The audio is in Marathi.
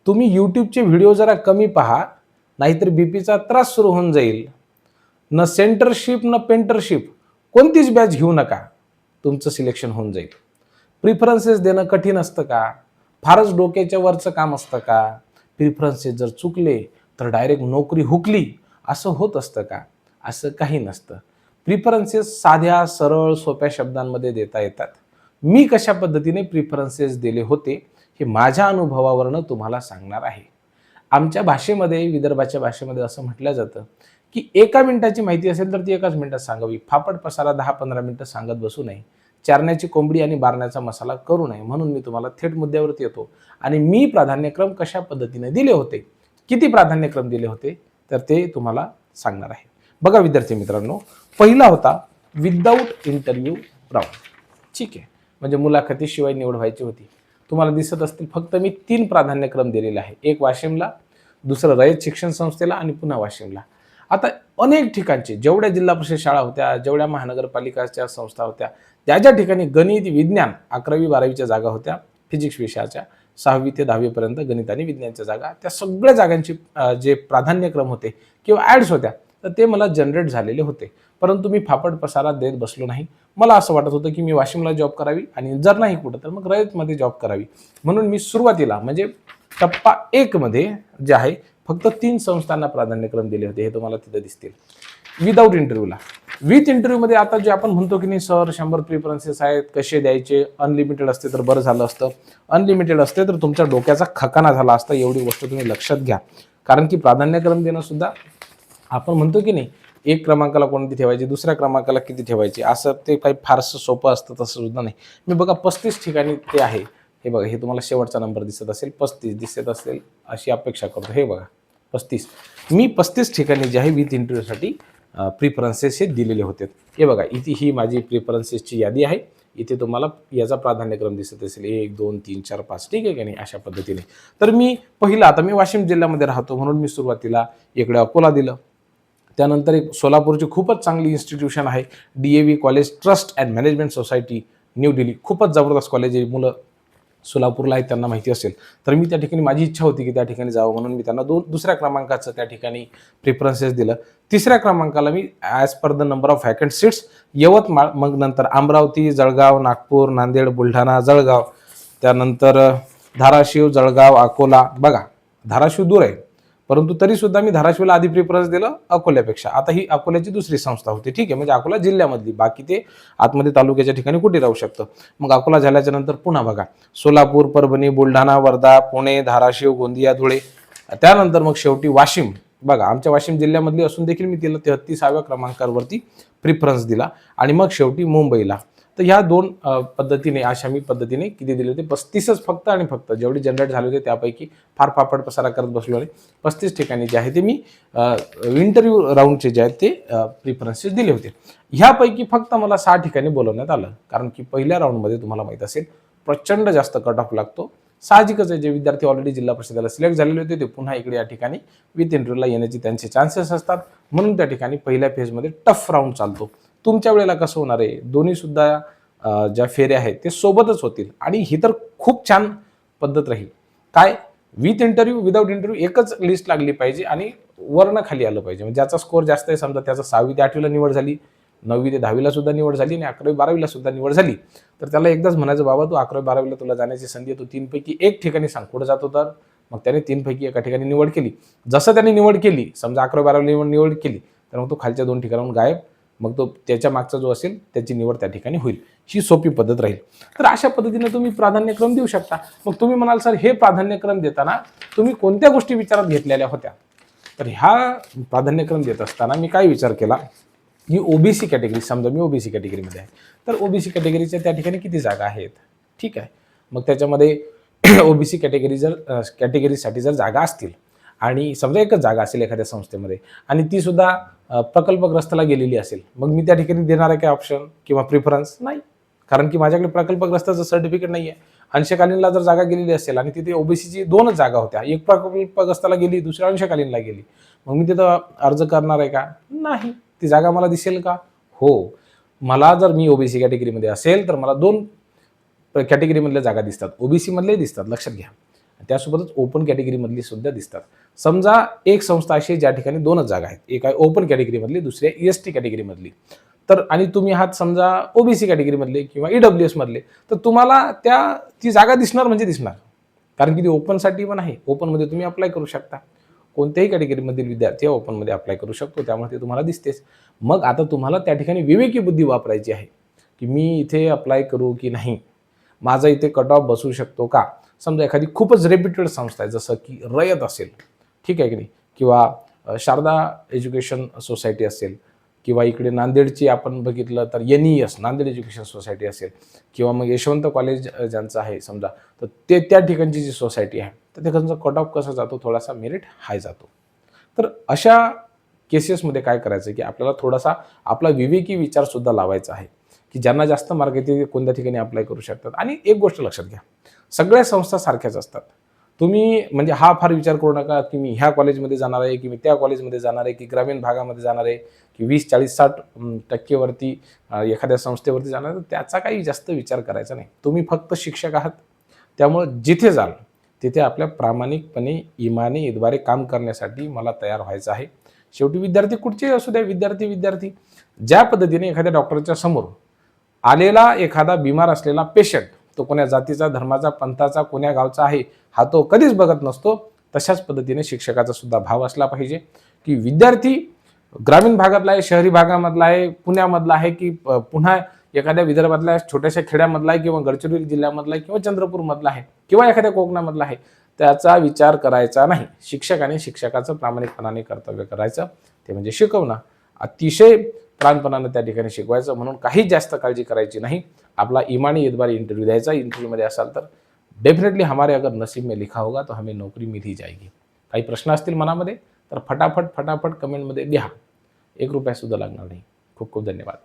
तुम्ही यूट्यूबचे व्हिडिओ जरा कमी पहा, नाहीतर बीपीचा त्रास सुरू होऊन जाईल. न सेंटरशिप न पेंटरशिप कोणतीच बॅच घेऊ नका, तुमचं सिलेक्शन होऊन जाईल. प्रिफरन्सेस देणं कठीण असतं का? फारच डोक्याच्या वरचं काम असतं का? प्रिफरन्सेस जर चुकले तर डायरेक्ट नोकरी हुकली असं होत असतं का? असं काही नसतं. प्रिफरन्सेस साध्या सरळ सोप्या शब्दांमध्ये देता येतात. मी कशा पद्धतीने प्रिफरन्सेस दिले होते हे माझ्या अनुभवावरनं तुम्हाला सांगणार आहे. आमच्या भाषेमध्ये, विदर्भाच्या भाषेमध्ये असं म्हटलं जातं की एका मिनिटाची माहिती असेल तर ती एकाच मिनिटात सांगावी. फापट पसारा 10-15 मिनिटं सांगत बसू नये. चारण्याची कोंबडी आणि बारण्याचा मसाला करू नये. म्हणून मी तुम्हाला थेट मुद्द्यावरती येतो आणि मी प्राधान्यक्रम कशा पद्धतीने दिले होते, किती प्राधान्यक्रम दिले होते, तर ते तुम्हाला सांगणार आहे. बघा विद्यार्थी मित्रांनो, पहिला होता विदाऊट इंटरव्ह्यू राऊंड. ठीक आहे, म्हणजे मुलाखतीशिवाय निवड व्हायची होती. तुम्हाला दिसत असतील फक्त मी 3 प्राधान्यक्रम दिलेले आहे. एक वाशिमला, दुसरं रयत शिक्षण संस्थेला आणि पुन्हा वाशिमला. आता अनेक ठिकाणचे जेवढ्या जिल्हा परिषद शाळा होत्या, जेवढ्या महानगरपालिकाच्या संस्था होत्या, त्या ज्या ठिकाणी गणित, विज्ञान 11वी-12वीच्या जागा होत्या, फिजिक्स विषयाच्या 6वी ते 10वी पर्यंत गणित आणि विज्ञानच्या जागा, त्या सगळ्या जागांची जे प्राधान्यक्रम होते किंवा ॲड्स होत्या तर ते मला जनरेट झालेले होते. परंतु मी फापट पसारा देत बसलो नाही. मला असं वाटत होतं की मी वाशिमला जॉब करावी आणि जर नाही कुठं तर मग रयतमध्ये जॉब करावी. म्हणून मी सुरुवातीला म्हणजे टप्पा 1 मध्ये जे आहे फक्त 3 संस्थांना प्राधान्यक्रम दिले होते. हे तुम्हाला तिथे दिसतील. विदाऊट इंटरव्ह्यूला, विथ इंटरव्ह्यूमध्ये आता जे आपण म्हणतो की नाही सर 100 प्रिफरन्सेस आहेत, कसे द्यायचे, अनलिमिटेड असते तर बरं झालं असतं. अनलिमिटेड असते तर तुमच्या डोक्याचा खकाना झाला असता. एवढी गोष्ट तुम्ही लक्षात घ्या. कारण की प्राधान्यक्रम देणं सुद्धा आपण म्हणतो की नाही, 1 क्रमांकाला कोणती ठेवायची, दुसऱ्या क्रमांकाला किती ठेवायची, असं ते काही फारसं सोपं असतं तसं सुद्धा नाही. मी बघा 35 ठिकाणी ते आहे. हे बघा, हे तुम्हाला शेवटचा नंबर दिसत असेल, 35 दिसत असेल अशी अपेक्षा करतो. हे बघा 35. मी 35 ठिकाणी जे आहे विथ इंटरव्ह्यूसाठी प्रिफरन्सेस हे दिलेले होते. हे बघा, इथे ही माझी प्रिफरन्सेसची यादी आहे. इथे तुम्हाला याचा प्राधान्यक्रम दिसत असेल 1, 2, 3, 4, 5. ठीक आहे की नाही, अशा पद्धतीने. तर मी पहिला, आता मी वाशिम जिल्ह्यामध्ये राहतो म्हणून मी सुरुवातीला इकडे अकोला दिलं. त्यानंतर एक सोलापूरची खूपच चांगली इन्स्टिट्यूशन आहे, DAV college trust and management society, new Delhi. खूपच जबरदस्त कॉलेज आहे. मुलं सोलापूरला आहेत त्यांना माहिती असेल. तर मी त्या ठिकाणी, माझी इच्छा होती की त्या ठिकाणी जावं म्हणून मी त्यांना दुसऱ्या क्रमांकाचं त्या ठिकाणी प्रिफरन्सेस दिलं. तिसऱ्या क्रमांकाला मी as per the number of vacant seats Yavatmal, मग नंतर अमरावती, जळगाव, नागपूर, नांदेड, बुलढाणा, जळगाव, त्यानंतर धाराशिव, जळगाव, अकोला. बघा धाराशिव दूर आहे परंतु तरी सुद्धा मी धाराशिवला आधी प्रिफरन्स दिलं अकोल्यापेक्षा. आता ही अकोल्याची दुसरी संस्था होती. ठीक आहे, म्हणजे अकोला जिल्ह्यामधली, बाकी ते आतमध्ये तालुक्याच्या ठिकाणी कुठे राहू शकतं. मग अकोला झाल्याच्या नंतर पुन्हा बघा सोलापूर, परभणी, बुलढाणा, वर्धा, पुणे, धाराशिव, गोंदिया, धुळे, त्यानंतर मग शेवटी वाशिम. बघा आमच्या वाशिम जिल्ह्यामधली असून देखील मी तिला 33व्या क्रमांकावरती प्रिफरन्स दिला आणि मग शेवटी मुंबईला. तर ह्या 2 पद्धतीने, अशा मी पद्धतीने किती दिले होते, 35च फक्त आणि फक्त. जेवढे जनरेट झाले होते त्यापैकी फार फापड पसारा करत बसलो आणि 35 ठिकाणी जे आहे ते मी इंटरव्ह्यू राऊंडचे जे आहेत ते प्रिफरन्सेस दिले होते. ह्यापैकी फक्त मला 6 ठिकाणी बोलवण्यात आलं, कारण की पहिल्या राऊंडमध्ये तुम्हाला माहीत असेल प्रचंड जास्त कट ऑफ लागतो. साहजिकच आहे, जे विद्यार्थी ऑलरेडी जिल्हा परिषदेला सिलेक्ट झालेले होते ते पुन्हा इकडे या ठिकाणी विथ इंटरव्ह्यूला येण्याचे त्यांचे चान्सेस असतात. म्हणून त्या ठिकाणी पहिल्या फेजमध्ये टफ राऊंड चालतो. तुमच्या वेळेला कसं होणार आहे, दोन्ही सुद्धा ज्या फेऱ्या आहेत ते सोबतच होतील आणि ही तर खूप छान पद्धत राहील. काय, विथ इंटरव्ह्यू, विदाऊट इंटरव्ह्यू एकच लिस्ट लागली पाहिजे आणि वरनं खाली आलं पाहिजे. म्हणजे ज्याचा स्कोर जास्त आहे, समजा त्याचा 6वी ते 8वीला निवड झाली, 9वी ते 10वीला सुद्धा निवड झाली आणि 11वी-12वीला सुद्धा निवड झाली, तर त्याला एकदाच म्हणायचं, बाबा तू 11वी-12वीला तुला जाण्याची संधी आहे, तू 3 पैकी 1 ठिकाणी सांग कुठं जातो. तर मग त्याने 3 पैकी एका ठिकाणी निवड केली. जसं त्याने निवड केली, समजा 11वी-12वीला निवड केली, तर मग तो खालच्या 2 ठिकाणाहून गायब. मग तो त्याच्या मागचा जो असेल त्याची निवड त्या ठिकाणी होईल. ही सोपी पद्धत राहील. तर अशा पद्धतीने तुम्ही प्राधान्यक्रम देऊ शकता. मग तुम्ही म्हणाल सर हे प्राधान्यक्रम देताना तुम्ही कोणत्या गोष्टी विचारात घेतलेल्या होत्या, तर ह्या प्राधान्यक्रम देत असताना मी काय विचार केला, ही ओबीसी कॅटेगरी, समजा मी ओबीसी कॅटेगरीमध्ये आहे, तर ओबीसी कॅटेगरीच्या त्या ठिकाणी किती जागा आहेत. ठीक आहे, मग त्याच्यामध्ये ओबीसी कॅटेगरीसाठी जर जागा असतील आणि समजा एकच जागा असेल एखाद्या संस्थेमध्ये आणि ती सुद्धा प्रकल्पग्रस्ताला गेलेली असेल, मग मी त्या ठिकाणी देणार आहे काय ऑप्शन किंवा प्रिफरन्स? नाही, कारण की माझ्याकडे प्रकल्पग्रस्ताचं सर्टिफिकेट नाही आहे. अंशकालीनला जर जागा गेलेली असेल आणि तिथे ओबीसीची 2च जागा होत्या, एक प्रकल्पग्रस्ताला गेली, दुसऱ्या अंशकालीनला गेली, मग मी तिथं अर्ज करणार आहे का? नाही. ती जागा मला दिसेल का? हो. मला जर मी ओबीसी कॅटेगरीमध्ये असेल तर मला 2 कॅटेगरीमधल्या जागा दिसतात, ओबीसी मधले दिसतात, लक्षात घ्या. त्यासोबतच ओपन कॅटेगरीमधली सुद्धा दिसतात. समजा एक संस्था अशी आहे ज्या ठिकाणी 2च जागा आहेत. एक आहे ओपन कॅटेगरीमधली, दुसरी आहे एस टी कॅटेगरीमधली. तर आणि तुम्ही आहात समजा ओबीसी कॅटेगरीमधले किंवा ईडब्ल्यूएस मधले, तर तुम्हाला ती जागा दिसणार म्हणजे दिसणार. कारण की ती ओपनसाठी पण आहे. ओपनमध्ये तुम्ही अप्लाय करू शकता. कोणत्याही कॅटेगरीमधील विद्यार्थी ओपनमध्ये अप्लाय करू शकतो, त्यामुळे ते तुम्हाला दिसतेच. मग आता तुम्हाला त्या ठिकाणी विवेकी बुद्धी वापरायची आहे, की मी इथे अप्लाय करू की नाही? माझा इथे कट ऑफ बसू शकतो का? समजा एखादी खूपच रेप्युटेड संस्था आहे, जसं की रयत असेल, ठीक आहे की नाही, किंवा शारदा एज्युकेशन सोसायटी असेल, किंवा इकडे नांदेडची आपण बघितलं तर NES नांदेड एज्युकेशन सोसायटी असेल, किंवा मग यशवंत कॉलेज ज्यांचं आहे समजा, तर ते त्या ठिकाणची जी सोसायटी आहे, तर त्याचा कट ऑफ कसा जातो, थोडासा मेरिट हाय जातो. तर अशा केसेसमध्ये काय करायचं, की आपल्याला थोडासा आपला विवेकी विचारसुद्धा लावायचा आहे, की ज्यांना जास्त मार्क येते ते कोणत्या ठिकाणी अप्लाय करू शकतात. आणि एक गोष्ट लक्षात घ्या, सगळ्या संस्था सारख्याच असतात. तुम्ही म्हणजे हा फार विचार करू नका, की मी ह्या कॉलेजमध्ये जाणार आहे, की मी त्या कॉलेजमध्ये जाणार आहे, की ग्रामीण भागामध्ये जाणार आहे, की 20, 40, 60% एखाद्या संस्थेवरती जाणार आहे. त्याचा काही जास्त विचार करायचा नाही. तुम्ही फक्त शिक्षक आहात. त्यामुळं जिथे जाल तिथे आपल्या प्रामाणिकपणे, इमानीद्वारे काम करण्यासाठी मला तयार व्हायचं आहे. शेवटी विद्यार्थी कुठचेही असू द्या, विद्यार्थी ज्या पद्धतीने एखाद्या डॉक्टरच्या समोर आलेला एखादा बिमार असलेला पेशंट, तो कोण्या जातीचा, धर्माचा, पंथाचा, कोण्या गावचा आहे हा तो कधीच बघत नसतो, तशाच पद्धतीने शिक्षकाचा सुद्धा भाव असला पाहिजे, की विद्यार्थी ग्रामीण भागातला आहे, शहरी भागामधला आहे, पुण्यामधला आहे, की पुन्हा एखाद्या विदर्भातल्या छोट्याशा खेड्यामधला आहे, किंवा गडचिरोली जिल्ह्यामधला आहे, किंवा चंद्रपूरमधला आहे, किंवा एखाद्या कोकणामधला आहे, त्याचा विचार करायचा नाही. शिक्षकाने शिक्षकाचं प्रामाणिकपणाने कर्तव्य करायचं, ते म्हणजे शिकवणं. अतिशय प्राणपणानं त्या ठिकाणी शिकवायचं. म्हणून काहीच जास्त काळजी करायची नाही. आपला इमानी इतबार इंटरव्यू द्यायचा. इंटरव्यूमध्ये असाल तर डेफिनेटली हमारे अगर नसीब में लिखा होगा तो हमें नौकरी मिल ही जाएगी. काही प्रश्न असतील मनामध्ये तर फटाफट कमेंटमध्ये लिहा. ₹1 सुद्धा लागणार नाही. खूप खूप धन्यवाद.